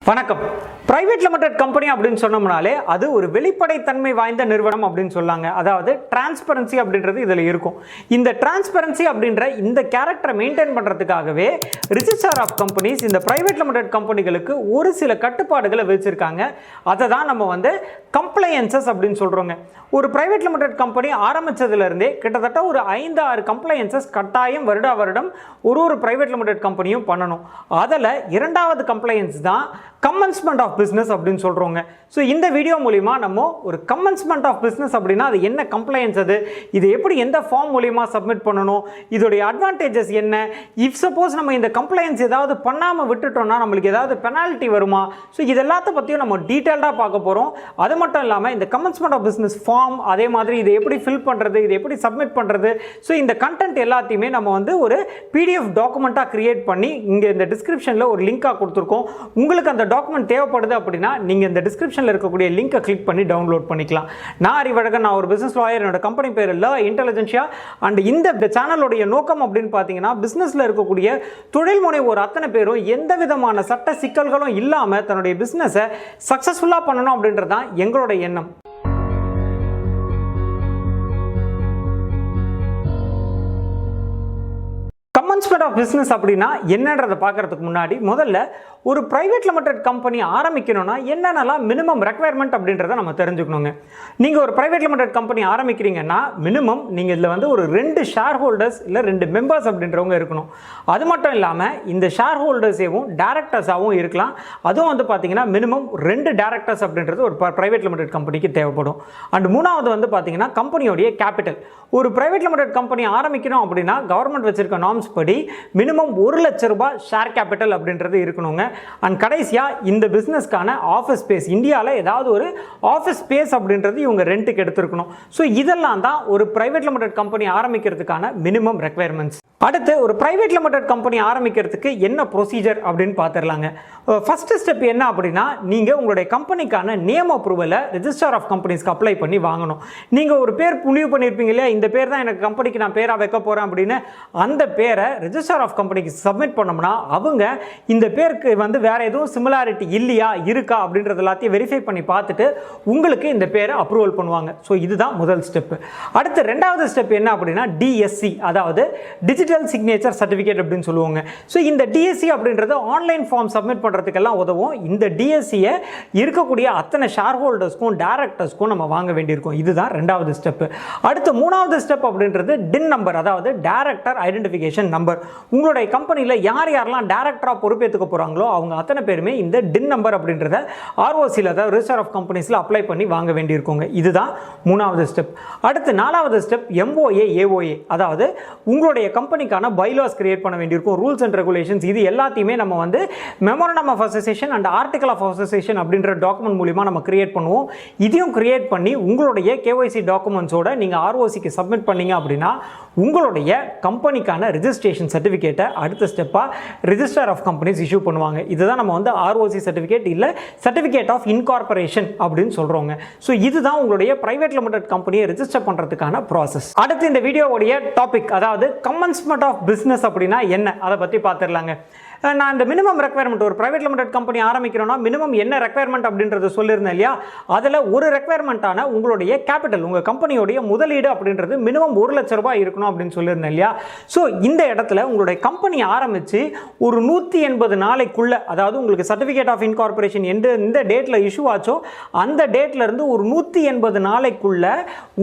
வணக்கம். Private limited company அப்படின்னு சொன்னோம்னாலே அது ஒரு வெளிப்படைத்தன்மை வாய்ந்த நிறுவனம் அப்படின்னு சொல்லாங்க. அதாவது டிரான்ஸ்பரன்சி அப்படின்றது இதில் இருக்கும். இந்த டிரான்ஸ்பரன்சி அப்படின்ற இந்த கேரக்டரை மெயின்டைன் பண்ணுறதுக்காகவே ரிஜிஸ்ட்ரார் ஆஃப் கம்பெனிஸ் இந்த பிரைவேட் லிமிடெட் கம்பெனிகளுக்கு ஒரு சில கட்டுப்பாடுகளை வச்சிருக்காங்க. அதை தான் நம்ம கம்ப்ளையன்சஸ் அப்படின்னு சொல்கிறோங்க. ஒரு பிரைவேட் லிமிடெட் கம்பெனி ஆரம்பித்ததுலேருந்தே கிட்டத்தட்ட ஒரு 5-6 கம்ப்ளையன்சஸ் கட்டாயம் வருடம் ஒரு பிரைவேட் லிமிடெட் கம்பெனியும் பண்ணணும். அதில் இரண்டாவது கம்ப்ளையன்ஸ் தான் கம்மன்ஸ்மெண்ட் ஆஃப் பிஸ்னஸ் அப்படின்னு சொல்கிறோங்க. ஸோ இந்த வீடியோ மூலிமா நம்ம ஒரு கம்மன்ஸ்மெண்ட் ஆஃப் பிஸ்னஸ் அப்படின்னா அது என்ன கம்ப்ளைன்ஸ், இது எப்படி எந்த ஃபார்ம் மூலிமா சப்மிட் பண்ணணும், இதோடைய அட்வான்டேஜஸ் என்ன, இஃப் சப்போஸ் நம்ம இந்த கம்ப்ளைன்ஸ் ஏதாவது பண்ணாமல் விட்டுட்டோம்னா நம்மளுக்கு ஏதாவது பெனால்ட்டி வருமா, ஸோ இது எல்லாத்த பற்றியும் நம்ம டீட்டெயில்டாக பார்க்க போகிறோம். அது மட்டும் இல்லாமல் இந்த கம்மன்ஸ்மெண்ட் ஆஃப் பிஸ்னஸ் ஃபார்ம், அதே மாதிரி இதை எப்படி ஃபில் பண்ணுறது, இது எப்படி சப்மிட் பண்ணுறது, ஸோ இந்த கண்டென்ட் எல்லாத்தையுமே நம்ம ஒரு PDF டாக்குமெண்ட்டாக கிரியேட் பண்ணி இங்கே இந்த டிஸ்கிரிப்ஷனில் ஒரு லிங்காக கொடுத்துருக்கோம். உங்களுக்கு அந்த டாக்குமெண்ட் தேவைப்படுது அப்படின்னா நீங்கள் இந்த டிஸ்கிரிப்ஷனில் இருக்கக்கூடிய லிங்கை கிளிக் பண்ணி டவுன்லோட் பண்ணிக்கலாம். நான் அறிவழகன், நான் ஒரு பிசினஸ் லாயர். என்னோட கம்பெனி பேர் ல இன்டெலிஜென்ஷியா. அண்ட் இந்த சேனலோடைய நோக்கம் அப்படின்னு பார்த்தீங்கன்னா பிசினஸ்ல இருக்கக்கூடிய தொழில் முனைவோர் அத்தனை பேரும் எந்த விதமான சட்ட சிக்கல்களும் இல்லாமல் தன்னுடைய பிசினஸை சக்சஸ்ஃபுல்லாக பண்ணணும் அப்படின்றது தான் எங்களோட எண்ணம். கம்மன்ஸ்மெண்ட் ஆஃப் பிஸ்னஸ் அப்படின்னா என்னன்றதை பார்க்கறதுக்கு முன்னாடி முதல்ல ஒரு பிரைவேட் லிமிடெட் கம்பெனி ஆரம்பிக்கணும்னா என்னென்னலாம் மினிமம் ரெக்வயர்மெண்ட் அப்படின்றத நம்ம தெரிஞ்சுக்கணுங்க. நீங்கள் ஒரு பிரைவேட் லிமிடெட் கம்பெனி ஆரம்பிக்கிறீங்கன்னா மினிமம் நீங்கள் இதில் ஒரு 2 ஷேர் ஹோல்டர்ஸ் இல்லை 2 மெம்பர்ஸ் அப்படின்றவங்க இருக்கணும். அது மட்டும் இல்லாமல் இந்த ஷேர் ஹோல்டர்ஸேவும் டேரக்டர்ஸாகவும் இருக்கலாம். அதுவும் பார்த்தீங்கன்னா மினிமம் 2 டேரக்டர்ஸ் அப்படின்றது ஒரு பிரைவேட் லிமிடெட் கம்பெனிக்கு தேவைப்படும். அண்ட் மூணாவது பார்த்தீங்கன்னா கம்பெனியோடைய கேபிட்டல். ஒரு பிரைவேட் லிமிடெட் கம்பெனி ஆரம்பிக்கணும் அப்படின்னா கவர்மெண்ட் வச்சிருக்க நார்ம்ஸ் படி மினிமம் 1 லட்சம் ரூபாய் ஷேர் கேபிட்டல் அப்படின்றது இருக்கணுங்க. அண்ட் கடைசியாக இந்த பிஸ்னஸ்க்கான ஆஃபீஸ் ஸ்பேஸ், இந்தியாவில் ஏதாவது ஒரு ஆஃபீஸ் ஸ்பேஸ் அப்படின்றது இவங்க ரெண்ட்டுக்கு எடுத்துருக்கணும். ஸோ இதெல்லாம் தான் ஒரு பிரைவேட் லிமிடெட் கம்பெனி ஆரம்பிக்கிறதுக்கான மினிமம் ரெக்வயர்மெண்ட்ஸ். அடுத்து ஒரு பிரைவேட் லிமிடெட் கம்பெனி ஆரம்பிக்கிறதுக்கு என்ன ப்ரொசீஜர் அப்படின்னு பார்த்துடலாங்க. ஃபர்ஸ்ட் ஸ்டெப் என்ன அப்படின்னா நீங்கள் உங்களுடைய கம்பெனிக்கான நேம் அப்ரூவலை ரிஜிஸ்ட்ரார் ஆஃப் கம்பெனிஸ்க்கு அப்ளை பண்ணி வாங்கணும். நீங்கள் ஒரு பேர் முடிவு பண்ணியிருப்பீங்க இல்லையா, இந்த பேர் தான் எனக்கு கம்பெனிக்கு நான் பேராக வைக்க போகிறேன் அப்படின்னு. அந்த பேரை ரிஜிஸ்ட்ரார் ஆஃப் கம்பெனிக்கு சப்மிட் பண்ணோம்னா அவங்க இந்த பேருக்கு வேற எதுவும் சிமிலாரிட்டி இல்லையா இருக்கா அப்படின்றது எல்லாத்தையும் வெரிஃபை பண்ணி பார்த்துட்டு உங்களுக்கு இந்த பேரை அப்ரூவல் பண்ணுவாங்க. ஸோ இதுதான் முதல் ஸ்டெப். அடுத்து ரெண்டாவது ஸ்டெப் என்ன அப்படின்னா DSC, அதாவது டிஜிட்டல் சிக்னேச்சர் சர்டிஃபிகேட் அப்படின்னு சொல்லுவாங்க. ஸோ இந்த DSC அப்படின்றது ஆன்லைன் ஃபார்ம் சப்மிட் பண்ணுறதுக்கெல்லாம் உதவும். இந்த DSCயை இருக்கக்கூடிய அத்தனை ஷேர் ஹோல்டர்ஸ்க்கும் டேரக்டர்ஸ்க்கும் நம்ம வாங்க வேண்டியிருக்கும். இதுதான் ரெண்டாவது ஸ்டெப். அடுத்து மூணாவது ஸ்டெப் அப்படின்றது DIN நம்பர், அதாவது டைரக்டர் ஐடென்டிஃபிகேஷன் நம்பர். உங்களுடைய கம்பெனியில் யாரெல்லாம் டேரக்டராக பொறுப்பேற்றுக்க போகிறாங்களோ அவங்க அத்தனை பேருமே இந்த DIN நம்பர் அப்படின்றத ROCயில், அதாவது ரிஜிஸ்டர் ஆஃப் கம்பெனிஸில் அப்ளை பண்ணி வாங்க வேண்டியிருக்கோங்க. இதுதான் மூணாவது ஸ்டெப். அடுத்து நாலாவது ஸ்டெப் MOA AOA, அதாவது உங்களுடைய கம்பெனிக்கான பைலாஸ் கிரியேட் பண்ண வேண்டியிருக்கும். ரூல்ஸ் அண்ட் ரெகுலேஷன்ஸ் இது எல்லாத்தையுமே நம்ம memorandum of association and article of association அப்படின்ற டாக்குமெண்ட் மூலிமா நம்ம கிரியேட் பண்ணுவோம். இதையும் கிரியேட் பண்ணி உங்களுடைய KYC டாக்குமெண்ட்ஸோட நீங்கள் ROCக்கு சப்மிட் பண்ணீங்க அப்படின்னா உங்களுடைய கம்பெனிக்கான ரிஜிஸ்ட்ரேஷன் சர்டிஃபிகேட்டை அடுத்த ஸ்டெப்பாக ரிஜிஸ்ட்ரார் ஆஃப் கம்பெனிஸ் இஷ்யூ பண்ணுவாங்க. இதுதான் நம்ம ROC சர்டிஃபிகேட் இல்லை சர்டிஃபிகேட் ஆஃப் இன்கார்பரேஷன் அப்படின்னு சொல்கிறோங்க. ஸோ இதுதான் உங்களுடைய பிரைவேட் லிமிடெட் கம்பெனியை ரிஜிஸ்டர் பண்ணுறதுக்கான ப்ராசஸ். அடுத்து இந்த வீடியோவுடைய டாபிக், அதாவது கம்மன்ஸ்மெண்ட் ஆஃப் பிஸ்னஸ் அப்படின்னா என்ன, அதை பற்றி பார்த்துடலாங்க. நான் இந்த மினிமம் ரெக்வயர்மெண்ட், ஒரு பிரைவேட் லிமிடெட் கம்பெனி ஆரம்பிக்கிறோம்னா மினிமம் என்ன ரெக்வயர்மெண்ட் அப்படின்றத சொல்லியிருந்தேன் இல்லையா, அதில் ஒரு ரெக்வயர்மெண்ட்டான உங்களுடைய கேபிட்டல், உங்கள் கம்பெனியோடைய முதலீடு அப்படின்றது மினிமம் 1 லட்சம் ரூபாய் இருக்கணும் அப்படின்னு சொல்லியிருந்தேன் இல்லையா. ஸோ இந்த இடத்துல உங்களுடைய கம்பெனி ஆரம்பித்து ஒரு 180 நாளைக்குள்ள, அதாவது உங்களுக்கு சர்டிஃபிகேட் ஆஃப் இன்கார்பரேஷன் எந்த டேட்டில் இஷ்யூ ஆச்சோ அந்த டேட்ல இருந்து ஒரு 180 நாளைக்குள்ள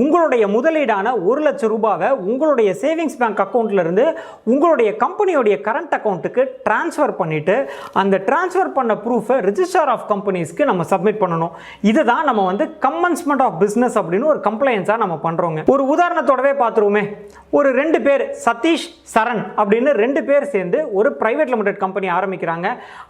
உங்களுடைய முதலீடான 1 லட்சம் ரூபாவை உங்களுடைய சேவிங்ஸ் பேங்க் அக்கௌண்ட்ல இருந்து உங்களுடைய கம்பெனியோடைய கரண்ட் அக்கௌண்ட்டுக்கு ட்ரான்ஸ்ஃபர் பண்ணிட்டு அந்த ட்ரான்ஸ்ஃபர் பண்ண ப்ரூஃபை ரிஜிஸ்ட்ரார் ஆஃப் கம்பெனிஸ்க்கு நம்ம சப்மிட் பண்ணணும். இதுதான் நம்ம கம்மன்ஸ்மெண்ட் ஆஃப் பிஸ்னஸ் அப்படின்னு ஒரு கம்ப்ளைன்ஸாக நம்ம பண்ணுறோங்க. ஒரு உதாரணத்தோடவே பார்த்துருவோமே. ஒரு 2 பேர், சதீஷ் சரண் அப்படின்னு 2 பேர் சேர்ந்து ஒரு பிரைவேட் லிமிடெட் கம்பெனி ஆரம்பிக்கிறாங்க.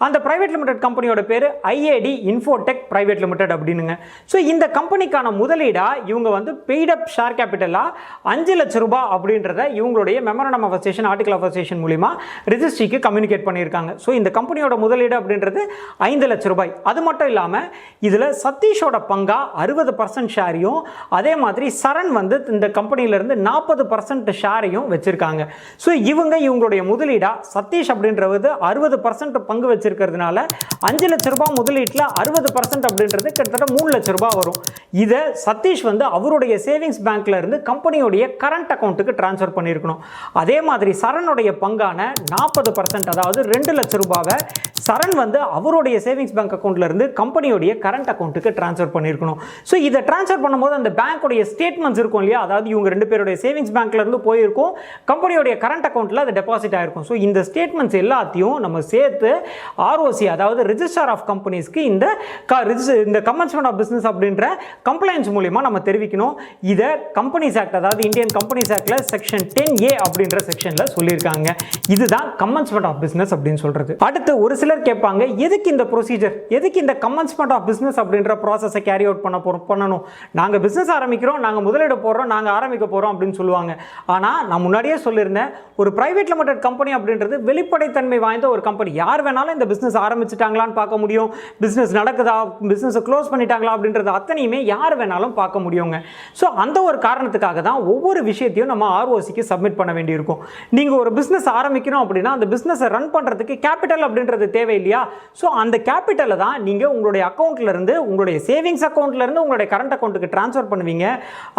அந்த பிரைவேட் லிமிடெட் கம்பெனியோட பேர் IAD இன்ஃபோடெக் பிரைவேட் லிமிடெட் அப்படின்னுங்க. ஸோ இந்த கம்பெனிக்கான முதலீடா இவங்க பெய்ட் அப் ஷேர் கேபிட்டலா 5 லட்சம் ரூபாய் அப்படின்றத இவங்களுடைய memorandum of association article of association மூலிமா ரிஜிஸ்ட்ரிக்கு கம்யூனிகேட் பண்ணியிருக்காங்க. பண்ணியிருக்காங்க. ஸோ இந்த கம்பெனியோட முதலீடு அப்படின்றது 5 லட்சம் ரூபாய். அது மட்டும் இல்லாமல் இதில் சதீஷோட பங்கா 60% ஷேரையும், அதே மாதிரி சரண் வந்து இந்த கம்பெனியிலேருந்து 40% ஷேரையும் வச்சிருக்காங்க. ஸோ இவங்களுடைய முதலீடா சதீஷ் அப்படின்றது 60% பங்கு வச்சிருக்கிறதுனால 5 லட்சம் ரூபாய் முதலீட்டில் 60% அப்படின்றது கிட்டத்தட்ட 3 லட்சம் ரூபாய் வரும். இதை சதீஷ் வந்து அவருடைய சேவிங்ஸ் பேங்க்ல இருந்து கம்பெனியோடைய கரண்ட் அக்கௌண்ட்டுக்கு டிரான்ஸ்ஃபர் பண்ணியிருக்கணும். அதே மாதிரி சரணுடைய பங்கான 40%, அதாவது 2 லட்சம் ரூபாவை சரண் வந்து அவருடைய சேவிங்ஸ் பேங்க் அக்கௌண்ட்ல இருந்து கம்பெனியோடைய கரண்ட் அக்கௌண்ட்டுக்கு டிரான்ஸ்ஃபர் பண்ணியிருக்கணும். ஸோ இதை டிரான்ஸ்ஃபர் பண்ணும்போது அந்த பேங்க்குடைய ஸ்டேட்மெண்ட்ஸ் இருக்கும் இல்லையா, அதாவது இவங்க 2 பேருடைய சேவிங்ஸ் பேங்க்ல இருந்து போயிருக்கும், கம்பெனியோடைய கரண்ட் அக்கௌண்ட்ல அது டெபாசிட் ஆயிருக்கும். ஸோ இந்த ஸ்டேட்மெண்ட்ஸ் எல்லாத்தையும் நம்ம சேர்த்து ஆர்ஓசி, அதாவது ரிஜிஸ்டர் ஆஃப் கம்பெனிஸ்க்கு இந்த கமென்ஸ்மெண்ட் ஆஃப் பிசினஸ் அப்படின்ற கம்ப்ளைன்ஸ் மூலமா நம்ம தெரிவிக்கணும். இதை கம்பெனிஸ் ஆக்ட், அதாவது இந்தியன் கம்பெனிஸ் ஆக்ட்ல செக்ஷன் 10A அப்படின்ற செக்ஷன்ல சொல்லியிருக்காங்க. இதுதான் கமென்ஸ்மெண்ட் ஆஃப் பிசினஸ் அப்படின்னு சொல்றது. அடுத்து ஒரு சிலர் கேட்பாங்க, எதுக்கு இந்த ப்ரொசீஜர், எதுக்கு இந்த கமென்ஸ்மெண்ட் ஆஃப் பிசினஸ் அப்படின்ற ப்ராசஸை கேரி அவுட் பண்ணணும், நாங்க பிசினஸ் ஆரம்பிக்கிறோம், நாங்க முதலீடு போடுறோம், நாங்க ஆரம்பிக்க போறோம் அப்படின்னு சொல்லுவாங்க. ஆனா நான் முன்னாடியே சொல்லியிருந்தேன், ஒரு பிரைவேட் லிமிடெட் கம்பெனி அப்படின்றது வெளிப்படைத்தன்மை வாய்ந்த ஒரு கம்பெனி. யார் வேணாலும் இந்த பிசினஸ் ஆரம்பிச்சிட்டாங்களான்னு பார்க்க முடியும், பிசினஸ் நடக்குதா, பிசினஸ் க்ளோஸ் பண்ணிட்டாங்களா அப்படின்றது அத்தனையுமே யார் வேணாலும் பார்க்க முடியுங்க. ஸோ அந்த ஒரு காரணத்துக்காக தான் ஒவ்வொரு விஷயத்தையும் நம்ம ஆர்ஓசிக்கு சப்மிட் பண்ண வேண்டியிருக்கும். நீங்க ஒரு பிசினஸ் ஆரம்பிக்கணும் அப்படின்னா அந்த பிசினஸை ரன் பண்றதுக்கு கேபிட்டல் அப்படின்றது தேவை இல்லையா? ஸோ அந்த கேபிட்டலை தான் நீங்க உங்களுடைய அக்கௌண்ட்ல இருந்து, உங்களுடைய சேவிங்ஸ் அக்கௌண்ட்ல இருந்து உங்களுடைய கரண்ட் அக்கௌண்ட்டுக்கு டிரான்ஸ்ஃபர் பண்ணுவீங்க.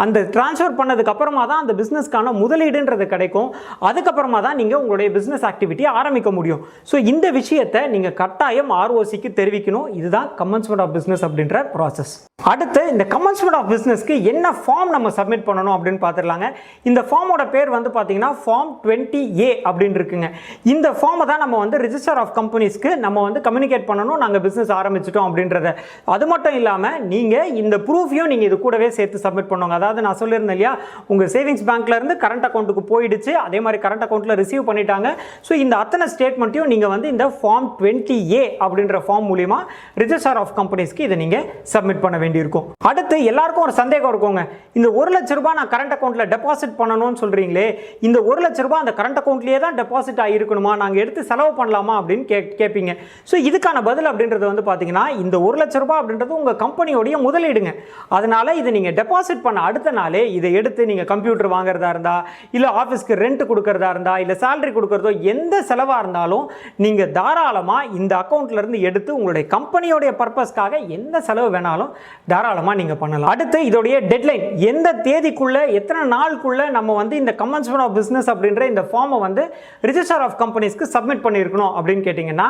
அந்த டிரான்ஸ்ஃபர் பண்ணதுக்கு அப்புறமா தான் அந்த பிசினஸ்க்கான முதலீடுன்றது கிடைக்கும். அதுக்கப்புறமா தான் நீங்க உங்களுடைய பிசினஸ் ஆக்டிவிட்டி ஆரம்பிக்க முடியும். ஸோ இந்த விஷயத்தை நீங்க கட்டாயம் ஆர்ஓசிக்கு தெரிவிக்கணும். இதுதான் கமென்ஸ்மெண்ட் ஆஃப் பிசினஸ் அப்படின்ற ப்ராசஸ். அடுத்து இந்த கமென்ஸ்மெண்ட் ஆஃப் பிசினஸ்க்கு என்ன ஃபார்ம் நம்ம சப்மிட் பண்ணணும் அப்படின்னு பார்த்துடலாங்க. இந்த ஃபார்மோட பேர் வந்து பார்த்தீங்கன்னா ஃபார்ம் 20A அப்படின்னு இருக்குங்க. இந்த ஃபார்மை தான் நம்ம வந்து ரிஜிஸ்டர் ஆஃப் கம்பெனிஸ்க்கு நம்ம வந்து கம்யூனிகேட் பண்ணணும், நாங்கள் பிசினஸ் ஆரம்பிச்சிட்டோம் அப்படின்றத. அது மட்டும் இல்லாமல் நீங்கள் இந்த ப்ரூஃபையும் நீங்கள் இது கூடவே சேர்த்து சப்மிட் பண்ணுவாங்க. அதாவது நான் சொல்லியிருந்தேன் இல்லையா, உங்கள் சேவிங்ஸ் பேங்க்ல இருந்து கரண்ட் அக்கௌண்ட்டுக்கு போயிடுச்சு, அதே மாதிரி கரண்ட் அக்கௌண்ட்டில் ரிசீவ் பண்ணிட்டாங்க. ஸோ இந்த அத்தனை ஸ்டேட்மெண்ட்டையும் நீங்கள் வந்து இந்த ஃபார்ம் 20A அப்படின்ற ஃபார்ம் மூலிமா ரிஜிஸ்டர் ஆஃப் கம்பெனிஸ்க்கு இதை நீங்கள் சப்மிட் பண்ண வேண்டியிருக்கும். அடுத்து எல்லாருக்கும் ஒரு சந்தேகம் இருக்குங்க, இந்த 1 லட்சம் ரூபாய் நான் கரண்ட் அக்கௌண்ட்ல டெபாசிட் பண்ணணும்னு சொல்றீங்களே, இந்த 1 லட்சம் ரூபாய் அந்த கரண்ட் அக்கௌண்ட்லயே தான் டெபாசிட் ஆகிருக்கணுமா, நாங்கள் எடுத்து செலவு பண்ணலாமா அப்படின்னு கேட்பீங்க. ஸோ இதுக்கான பதில் அப்படின்றது வந்து பார்த்தீங்கன்னா, இந்த 1 லட்சம் ரூபாய் அப்படின்றது உங்கள் கம்பெனியோடைய முதலீடுங்க. அதனால இதை நீங்கள் டெபாசிட் பண்ண அடுத்த நாளே இதை எடுத்து நீங்கள் கம்ப்யூட்டர் வாங்குறதா இருந்தா, இல்லை ஆஃபீஸ்க்கு ரெண்ட் கொடுக்கறதா இருந்தா, இல்லை சேலரி கொடுக்கறதோ, எந்த செலவாக இருந்தாலும் நீங்கள் தாராளமாக இந்த அக்கௌண்ட்ல இருந்து எடுத்து உங்களுடைய கம்பெனியோடைய பர்பஸ்க்காக எந்த செலவு வேணாலும் தாராளமாக நீங்கள் பண்ணலாம். அடுத்து இதோடைய டெட்லைன், எந்த தேதிக்குள்ள, எத்தனை நாளுக்குள்ள நம்ம வந்து இந்த கமென்ஸ்மெண்ட் ஆஃப் பிசினஸ் அப்படின்ற இந்த ஃபார்மை வந்து ரிஜிஸ்டர் ஆஃப் கம்பெனிஸ்க்கு சப்மிட் பண்ணியிருக்கணும் அப்படின்னு கேட்டிங்கன்னா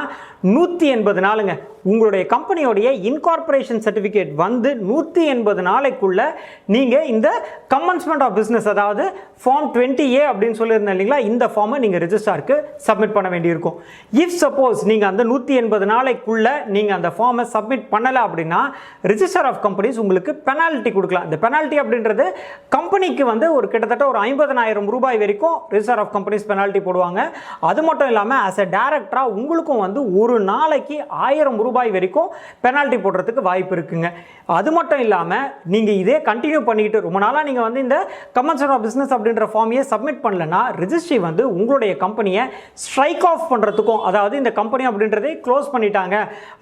180 நாளுங்க. உங்களுடைய கம்பெனியோடைய இன்கார்பரேஷன் சர்டிஃபிகேட் வந்து 180 நாளைக்குள்ள நீங்கள் இந்த கமென்ஸ்மெண்ட் ஆஃப் பிசினஸ், அதாவது ஃபார்ம் 20A அப்படின்னு சொல்லியிருந்தேன் இல்லைங்களா, இந்த ஃபார்மை நீங்கள் ரிஜிஸ்டருக்கு சப்மிட் பண்ண வேண்டியிருக்கும். இஃப் சப்போஸ் நீங்கள் அந்த 180 நாளைக்குள்ள நீங்கள் அந்த ஃபார்மை சப்மிட் பண்ணலை அப்படின்னா ரிஜிஸ்டர் ஆஃப் கம்பெனிஸ் உங்களுக்கு பெனால்ட்டி கொடுக்கலாம். இந்த பெனால்ட்டி அப்படின்றது கம்பெனிக்கு வந்து ஒரு கிட்டத்தட்ட ஒரு 50,000 ரூபாய் வரைக்கும் ரிஜிஸ்டர் ஆஃப் கம்பெனிஸ் பெனால்ட்டி போடுவாங்க. அது மட்டும் இல்லாமல் ஆஸ் எ டைரக்டரா உங்களுக்கும் வந்து ஒரு நாளைக்கு 1000 ரூபாய் வரைக்கும் பெனால்ட்டி போடுறதுக்கு வாய்ப்பு இருக்குங்க. அது மட்டும் இல்லாமல் நீங்கள் இதே கண்டினியூ பண்ணிக்கிட்டு ரொம்ப நாளாக நீங்கள் வந்து இந்த கமென்ஸ்மெண்ட் ஆஃப் பிசினஸ் அப்படின்ற ஃபார்மையை சப்மிட் பண்ணலன்னா ரிஜிஸ்ட்ரி வந்து உங்களுடைய கம்பெனியை ஸ்ட்ரைக் ஆஃப் பண்ணுறதுக்கும், அதாவது இந்த கம்பெனி அப்படின்றதை க்ளோஸ் பண்ணிட்டாங்க,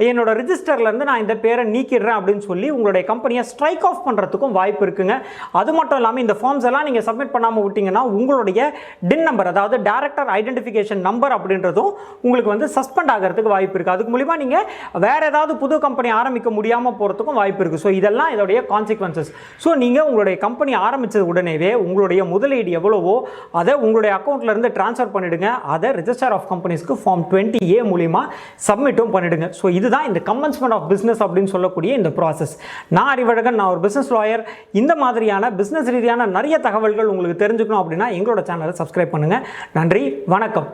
என்னோட ரிஜிஸ்டர்ல இருந்து நான் இந்த பேரை நீக்கிடுறேன் அப்படின்னு சொல்லி உங்களுடைய கம்பெனியை ஸ்ட்ரைக் ஆஃப் பண்ணுறதுக்கும் வாய்ப்பு இருக்குங்க. அது மட்டும் இல்லாமல் இந்த ஃபார்ம்ஸ் எல்லாம் நீங்கள் சப்மிட் பண்ணாமல் விட்டீங்கன்னா உங்களுடைய டின் நம்பர், அதாவது டைரக்டர் ஐடென்டிஃபிகேஷன் நம்பர் அப்படின்றதும் உங்களுக்கு வந்து சஸ்பெண்ட் ஆகிறதுக்கு வாய்ப்பு இருக்குது. அதுக்கு மூலிமா நீங்கள் வேற ஏதாவது புது கம்பெனி ஆரம்பிக்க முடியாமல் போகிறதுக்கும் வாய்ப்பு இருக்குது. ஸோ இதெல்லாம் இதோடைய கான்சிக்வன்சஸ். ஸோ நீங்கள் உங்களுடைய கம்பெனி ஆரம்பித்தது உடனேவே உங்களுடைய முதலீடு எவ்வளவோ அதை உங்களுடைய அக்கௌண்ட்ல இருந்து டிரான்ஸ்ஃபர் பண்ணிடுங்க. அதை ரிஜிஸ்டர் ஆஃப் கம்பெனிஸ்க்கு ஃபார்ம் 20A மூலிமா சப்மிட்டும் பண்ணிடுங்க. ஸோ இதுதான் இந்த கமென்ஸ்மெண்ட் ஆஃப் பிசினஸ் அப்படின்னு சொல்லக்கூடிய இந்த ப்ராசஸ். நான் அறிவழகன், நான் ஒரு பிசினஸ் லாயர். இந்த மாதிரியான பிசினஸ் ரீதியான நிறைய தகவல்கள் உங்களுக்கு தெரிஞ்சுக்கணும் அப்படின்னா எங்களோட சேனலை சப்ஸ்கிரைப் பண்ணுங்க. நன்றி, வணக்கம்.